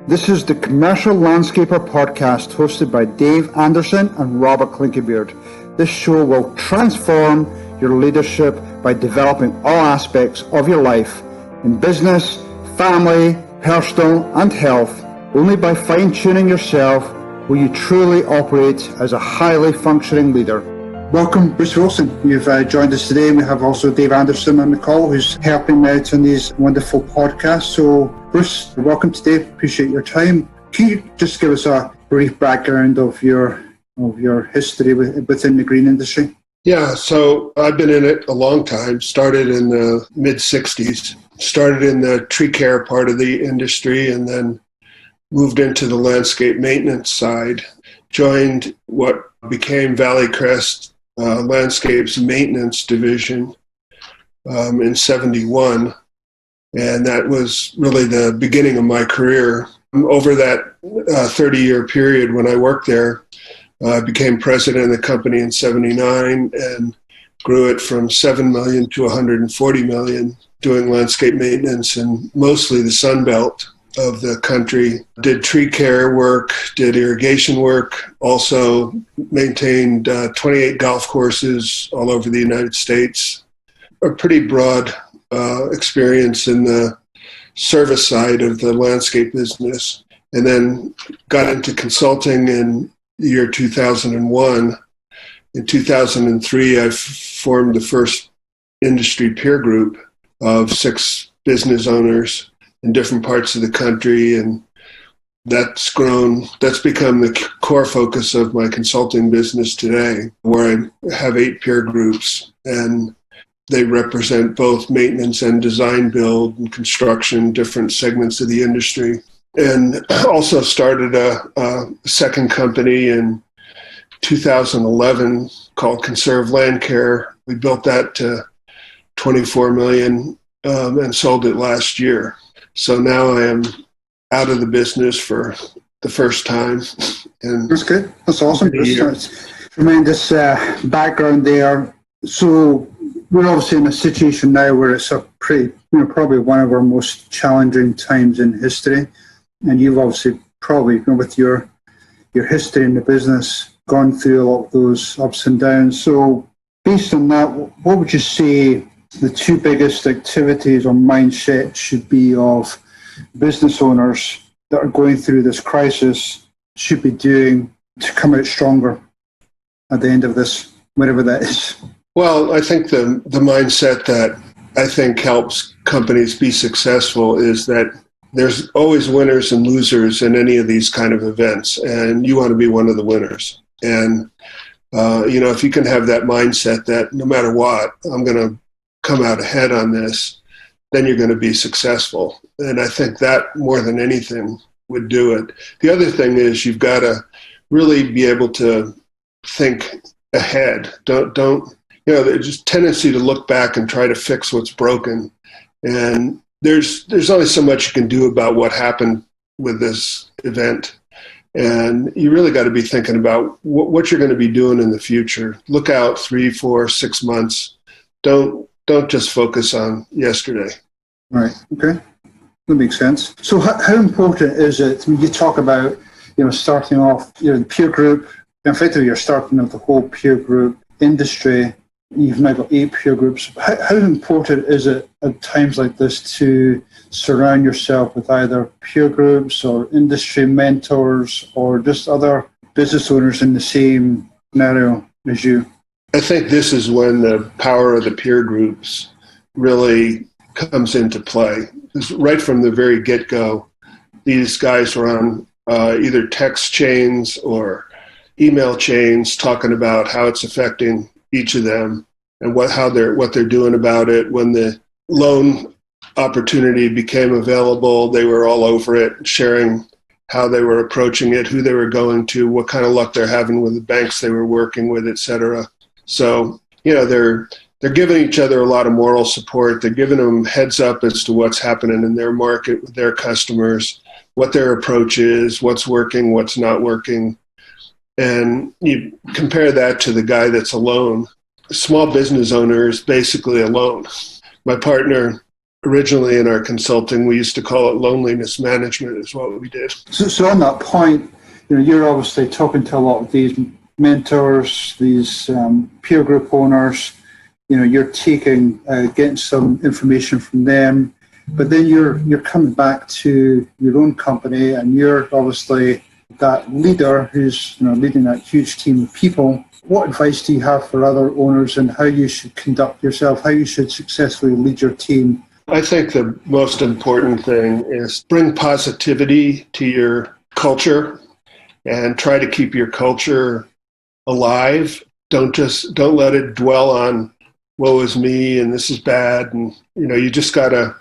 This is the Commercial Landscaper podcast hosted by Dave Anderson and Robert Clinkenbeard. This show will transform your leadership by developing all aspects of your life in business, family, personal and health. Only by fine-tuning yourself will you truly operate as a highly functioning leader. Welcome, Bruce Wilson. You've joined us today, and we have also Dave Anderson on the call, who's helping me out on these wonderful podcasts. So, Bruce, welcome today. Appreciate your time. Can you just give us a brief background of your history within the green industry? Yeah, so I've been in it a long time. Started in the mid-'60s. Started in the tree care part of the industry, and then moved into the landscape maintenance side. Joined what became Valley Crest Landscapes Maintenance Division in '71, and that was really the beginning of my career. Over that 30-year period when I worked there, I became president of the company in '79 and grew it from $7 million to $140 million, doing landscape maintenance in mostly the Sun Belt of the country. Did tree care work, did irrigation work, also maintained 28 golf courses all over the United States. A pretty broad experience in the service side of the landscape business. And then got into consulting in the year 2001. In 2003, I formed the first industry peer group of 6 business owners in different parts of the country, and that's become the core focus of my consulting business today, where I have 8 peer groups, and they represent both maintenance and design build and construction, different segments of the industry. And also started a second company in 2011 called Conserve Land Care. We built that to $24 million and sold it last year. So now I am out of the business for the first time. And that's good. That's awesome. Tremendous background there. So we're obviously in a situation now where it's a pretty, probably one of our most challenging times in history. And you've obviously probably, with your history in the business, gone through a lot of those ups and downs. So based on that, what would you say the 2 biggest activities or mindset should be of business owners that are going through this crisis should be doing to come out stronger at the end of this, whatever that is? Well, I think the mindset that I think helps companies be successful is that there's always winners and losers in any of these kind of events, and you want to be one of the winners. And, if you can have that mindset that no matter what, I'm going to come out ahead on this, then you're going to be successful. And I think that more than anything would do it. The other thing is you've got to really be able to think ahead. Don't there's just tendency to look back and try to fix what's broken. And there's only so much you can do about what happened with this event. And you really got to be thinking about what you're going to be doing in the future. Look out 3, 4, 6 months. Don't just focus on yesterday. Right. Okay. That makes sense. So how important is it, you talk about, starting off, the peer group, effectively you're starting off the whole peer group industry. You've now got 8 peer groups. How important is it at times like this to surround yourself with either peer groups or industry mentors or just other business owners in the same scenario as you? I think this is when the power of the peer groups really comes into play. Because right from the very get-go, these guys were on either text chains or email chains talking about how it's affecting each of them and what they're doing about it. When the loan opportunity became available, they were all over it, sharing how they were approaching it, who they were going to, what kind of luck they're having with the banks they were working with, et cetera. So, they're giving each other a lot of moral support. They're giving them heads up as to what's happening in their market with their customers, what their approach is, what's working, what's not working. And you compare that to the guy that's alone. A small business owner is basically alone. My partner originally in our consulting, we used to call it loneliness management is what we did. So on that point, you're obviously talking to a lot of these mentors, these peer group owners. You're getting some information from them, but then you're coming back to your own company, and you're obviously that leader who's leading that huge team of people. What advice do you have for other owners and how you should conduct yourself, how you should successfully lead your team? I think the most important thing is bring positivity to your culture and try to keep your culture alive. Don't let it dwell on woe is me and this is bad. And, you just got to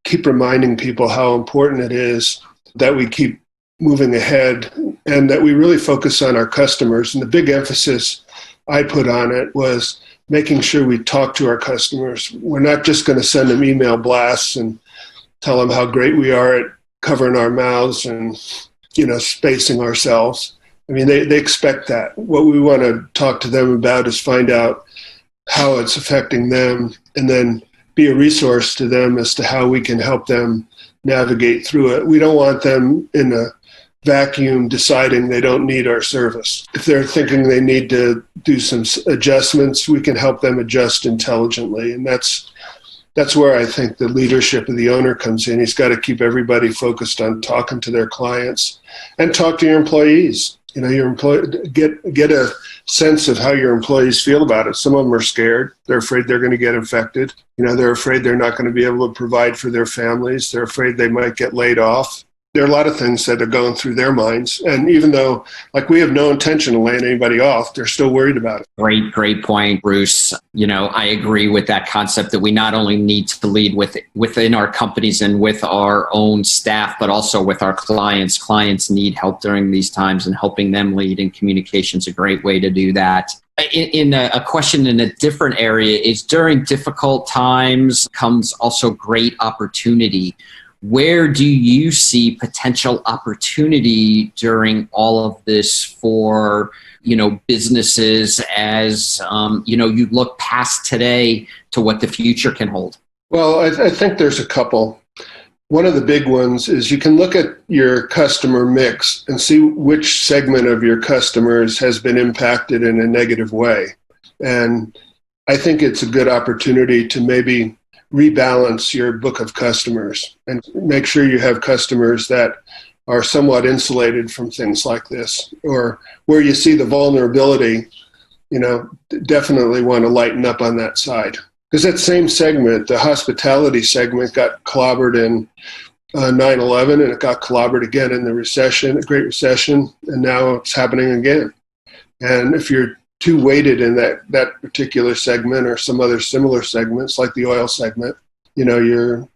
keep reminding people how important it is that we keep moving ahead and that we really focus on our customers. And the big emphasis I put on it was making sure we talk to our customers. We're not just going to send them email blasts and tell them how great we are at covering our mouths and, spacing ourselves. I mean, they expect that. What we want to talk to them about is find out how it's affecting them and then be a resource to them as to how we can help them navigate through it. We don't want them in a vacuum deciding they don't need our service. If they're thinking they need to do some adjustments, we can help them adjust intelligently. And that's where I think the leadership of the owner comes in. He's got to keep everybody focused on talking to their clients and talk to your employees. Get a sense of how your employees feel about it. Some of them are scared. They're afraid they're going to get infected. They're afraid they're not going to be able to provide for their families. They're afraid they might get laid off. There are a lot of things that are going through their minds. And even though, we have no intention of laying anybody off, they're still worried about it. Great point, Bruce. I agree with that concept that we not only need to lead within our companies and with our own staff, but also with our clients. Clients need help during these times, and helping them lead in communication is a great way to do that. In a question in a different area is, during difficult times comes also great opportunity. Where do you see potential opportunity during all of this for, businesses as, you look past today to what the future can hold? Well, I think there's a couple. One of the big ones is you can look at your customer mix and see which segment of your customers has been impacted in a negative way. And I think it's a good opportunity to maybe rebalance your book of customers and make sure you have customers that are somewhat insulated from things like this, or where you see the vulnerability, definitely want to lighten up on that side. Because that same segment, the hospitality segment, got clobbered in 9/11, and it got clobbered again in the Great Recession, and now it's happening again. And if you're too weighted in that particular segment or some other similar segments like the oil segment, you're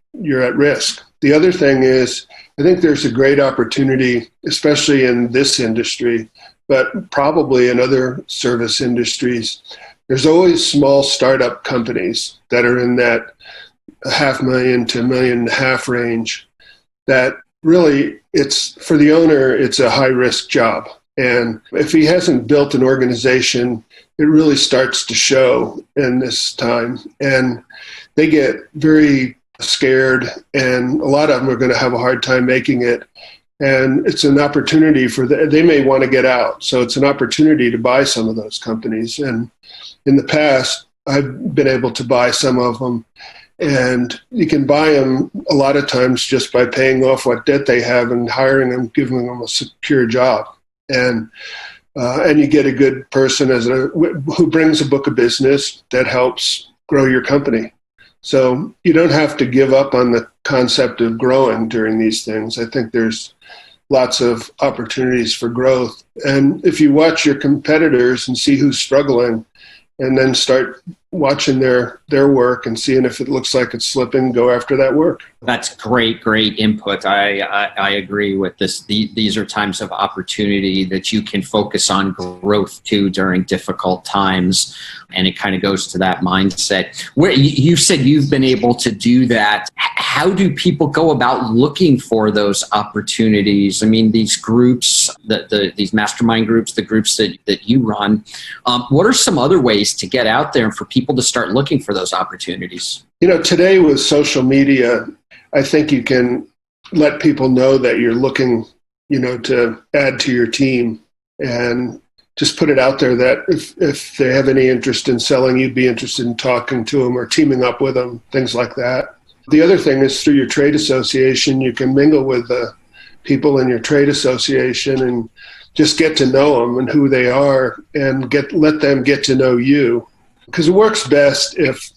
at risk. The other thing is, I think there's a great opportunity, especially in this industry, but probably in other service industries. There's always small startup companies that are in that $500,000 to $1.5 million range that really, it's for the owner, it's a high risk job. And if he hasn't built an organization, it really starts to show in this time. And they get very scared, and a lot of them are going to have a hard time making it. And it's an opportunity they may want to get out. So it's an opportunity to buy some of those companies. And in the past, I've been able to buy some of them. And you can buy them a lot of times just by paying off what debt they have and hiring them, giving them a secure job. And you get a good person who brings a book of business that helps grow your company. So you don't have to give up on the concept of growing during these things. I think there's lots of opportunities for growth. And if you watch your competitors and see who's struggling, and then start watching their work and seeing if it looks like it's slipping, go after that work. That's great input. I agree with this. These are times of opportunity that you can focus on growth too during difficult times. And it kind of goes to that mindset. Where you said you've been able to do that. How do people go about looking for those opportunities? I mean, these groups, these mastermind groups, the groups that you run, what are some other ways to get out there and for people people to start looking for those opportunities? Today with social media, I think you can let people know that you're looking, to add to your team, and just put it out there that if they have any interest in selling, you'd be interested in talking to them or teaming up with them, things like that. The other thing is through your trade association, you can mingle with the people in your trade association and just get to know them and who they are, and let them get to know you. Because it works best if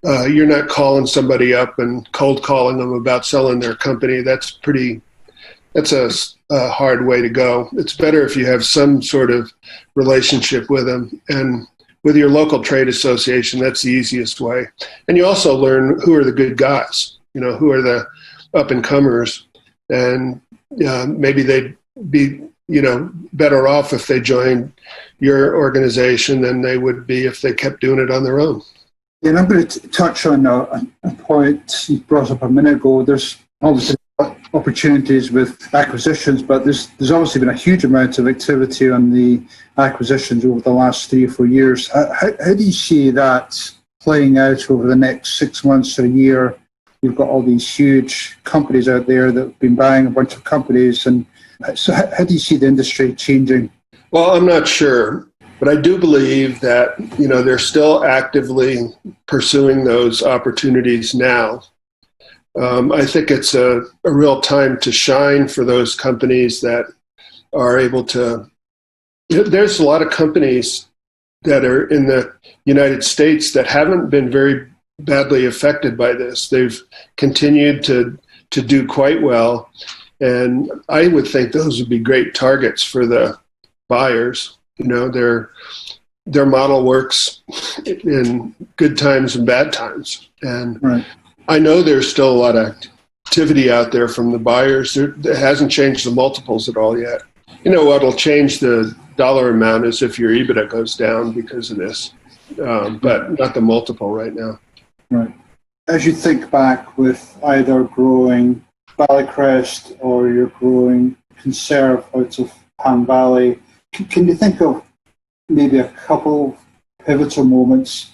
you're not calling somebody up and cold calling them about selling their company. That's a hard way to go. It's better if you have some sort of relationship with them, and with your local trade association, that's the easiest way. And you also learn who are the good guys, who are the up and comers, and maybe they'd be, better off if they joined your organization than they would be if they kept doing it on their own. And I'm going to touch on a point you brought up a minute ago. There's obviously opportunities with acquisitions, but there's obviously been a huge amount of activity on the acquisitions over the last 3 or 4 years. How do you see that playing out over the next 6 months or a year? You've got all these huge companies out there that have been buying a bunch of companies. And so how do you see the industry changing? Well, I'm not sure, but I do believe that, they're still actively pursuing those opportunities now. I think it's a real time to shine for those companies that are able to. There's a lot of companies that are in the United States that haven't been very badly affected by this. They've continued to do quite well, and I would think those would be great targets for the buyers. Their model works in good times and bad times, and Right. I know there's still a lot of activity out there from the buyers. It hasn't changed the multiples at all yet. What'll change the dollar amount is if your EBITDA goes down because of this, but not the multiple right now. Right. As you think back with either growing Valleycrest or you're growing Conserve out of Ham Valley, can you think of maybe a couple pivotal moments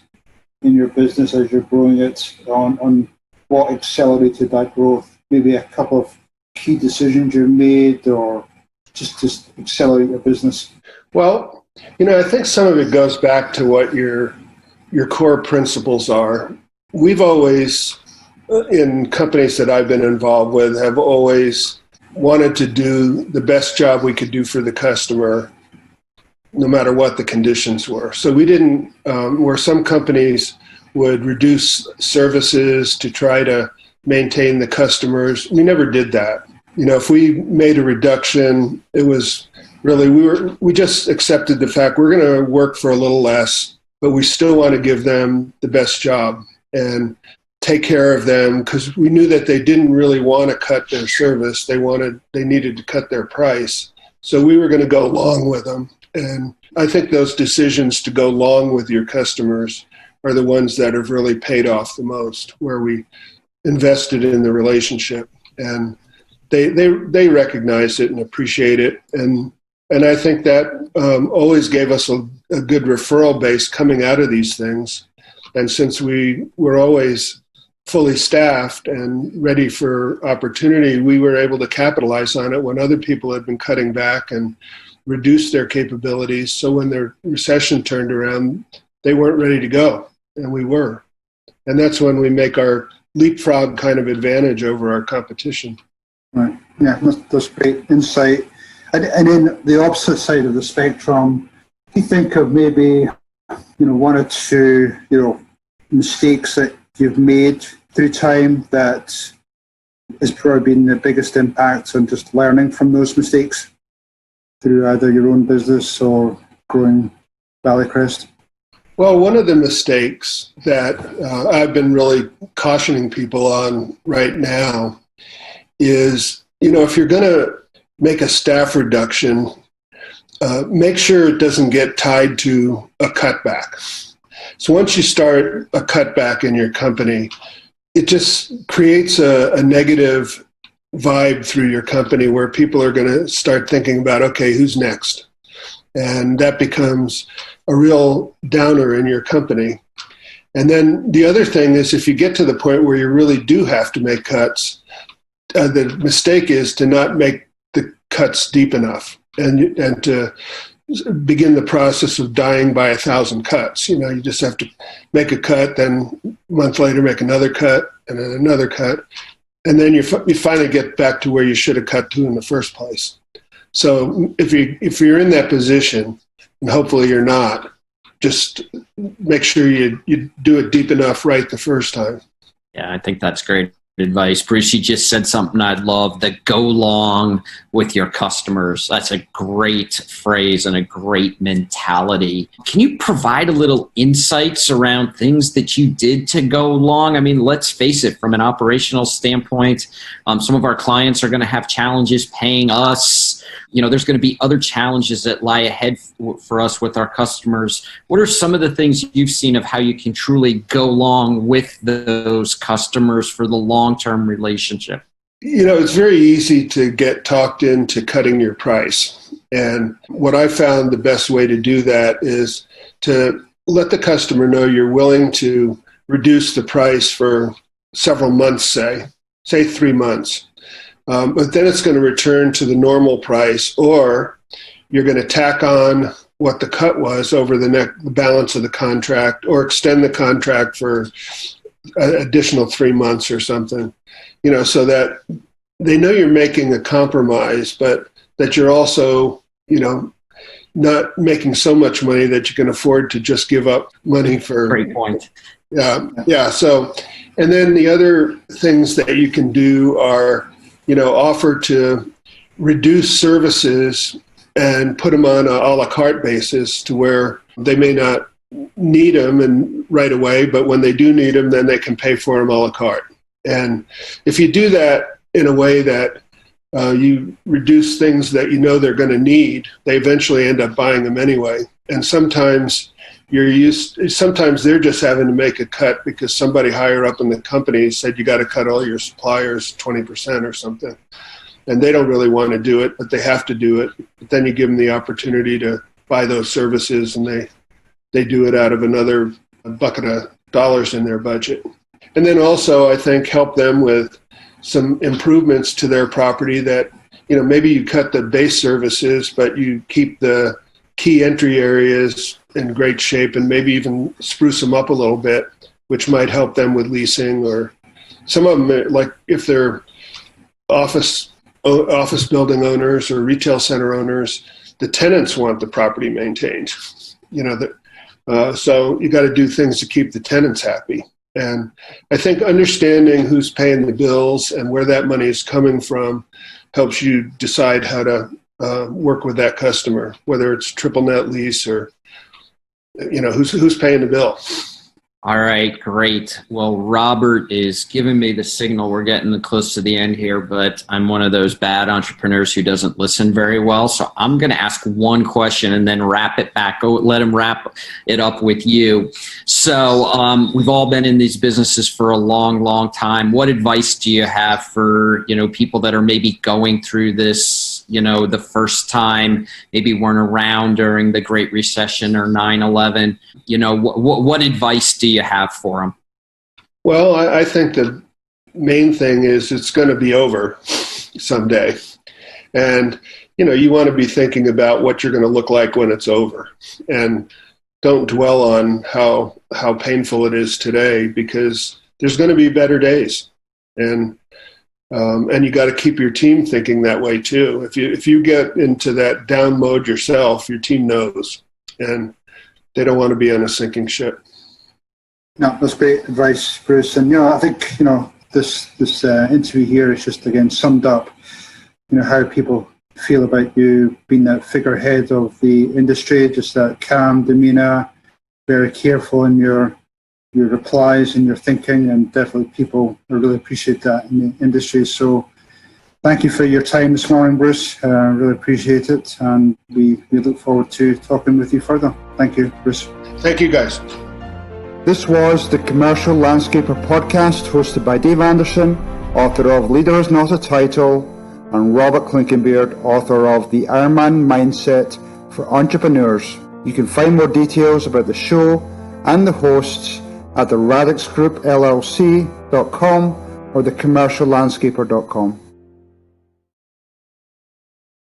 in your business as you're growing it on what accelerated that growth? Maybe a couple of key decisions you made, or just to accelerate your business? Well, I think some of it goes back to what your core principles are. We've always, in companies that I've been involved with, have always wanted to do the best job we could do for the customer, no matter what the conditions were. So we didn't, where some companies would reduce services to try to maintain the customers, we never did that. If we made a reduction, it was really, we just accepted the fact we're going to work for a little less, but we still want to give them the best job and take care of them, because we knew that they didn't really want to cut their service. They needed to cut their price. So we were going to go along with them. And I think those decisions to go along with your customers are the ones that have really paid off the most, where we invested in the relationship, and they recognize it and appreciate it. And I think that always gave us a good referral base coming out of these things. And since we were always fully staffed and ready for opportunity, we were able to capitalize on it when other people had been cutting back and reduced their capabilities. So when their recession turned around, they weren't ready to go, and we were. And that's when we make our leapfrog kind of advantage over our competition. Right. Yeah, that's great insight. And then the opposite side of the spectrum, you think of maybe, one or two, mistakes that you've made through time that has probably been the biggest impact on just learning from those mistakes through either your own business or growing Valleycrest? Well, one of the mistakes that I've been really cautioning people on right now is, if you're going to make a staff reduction, make sure it doesn't get tied to a cutback. So once you start a cutback in your company, it just creates a negative vibe through your company where people are going to start thinking about, okay, who's next? And that becomes a real downer in your company. And then the other thing is, if you get to the point where you really do have to make cuts, the mistake is to not make the cuts deep enough and to begin the process of dying by 1,000 cuts. You just have to make a cut, then a month later make another cut, and then another cut, and then you finally get back to where you should have cut to in the first place. So if you're in that position, and hopefully you're not, just make sure you do it deep enough right the first time. Yeah, I think that's great advice. Bruce, you just said something I love, that go long with your customers. That's a great phrase and a great mentality. Can you provide a little insights around things that you did to go long? I mean, let's face it, from an operational standpoint, some of our clients are going to have challenges paying us. There's going to be other challenges that lie ahead for us with our customers. What are some of the things you've seen of how you can truly go long with those customers for the long-term relationship? It's very easy to get talked into cutting your price. And what I found the best way to do that is to let the customer know you're willing to reduce the price for several months, say 3 months. But then it's going to return to the normal price, or you're going to tack on what the cut was over the balance of the contract, or extend the contract for an additional 3 months or something, so that they know you're making a compromise, but that you're also, not making so much money that you can afford to just give up money for. Great point. Yeah. So, and then the other things that you can do are, offer to reduce services and put them on a la carte basis, to where they may not need them right away, but when they do need them, then they can pay for them a la carte. And if you do that in a way that you reduce things that they're going to need, they eventually end up buying them anyway. And sometimes sometimes they're just having to make a cut because somebody higher up in the company said you got to cut all your suppliers 20% or something. And they don't really want to do it, but they have to do it. But then you give them the opportunity to buy those services, and they do it out of another bucket of dollars in their budget. And then also, I think, help them with some improvements to their property that, maybe you cut the base services, but you keep the key entry areas in great shape, and maybe even spruce them up a little bit, which might help them with leasing. Or some of them, like if they're office building owners or retail center owners, the tenants want the property maintained. So you got to do things to keep the tenants happy. And I think understanding who's paying the bills and where that money is coming from helps you decide how to work with that customer, whether it's triple net lease or, who's paying the bill. All right, great. Well, Robert is giving me the signal. We're getting close to the end here, but I'm one of those bad entrepreneurs who doesn't listen very well. So I'm going to ask one question and then wrap it back. Let him wrap it up with you. So we've all been in these businesses for a long, long time. What advice do you have for, people that are maybe going through this, the first time, maybe weren't around during the Great Recession or 9/11? What advice do you have for them? Well, I think the main thing is it's going to be over someday. And, you want to be thinking about what you're going to look like when it's over. And don't dwell on how painful it is today, because there's going to be better days. And you got to keep your team thinking that way too. If you get into that down mode yourself, your team knows, and they don't want to be on a sinking ship. No, that's great advice, Bruce. And I think this interview here is just again summed up how people feel about you being that figurehead of the industry, just that calm demeanor, very careful in your replies and your thinking, and definitely people really appreciate that in the industry. So thank you for your time this morning, Bruce. Really appreciate it, and we look forward to talking with you further. Thank you, Bruce. Thank you, guys. This was the Commercial Landscaper podcast, hosted by Dave Anderson, author of Leader is Not a Title, and Robert Clinkenbeard, author of The Ironman Mindset for Entrepreneurs. You can find more details about the show and the hosts at the radixgroupllc.com or thecommerciallandscaper.com.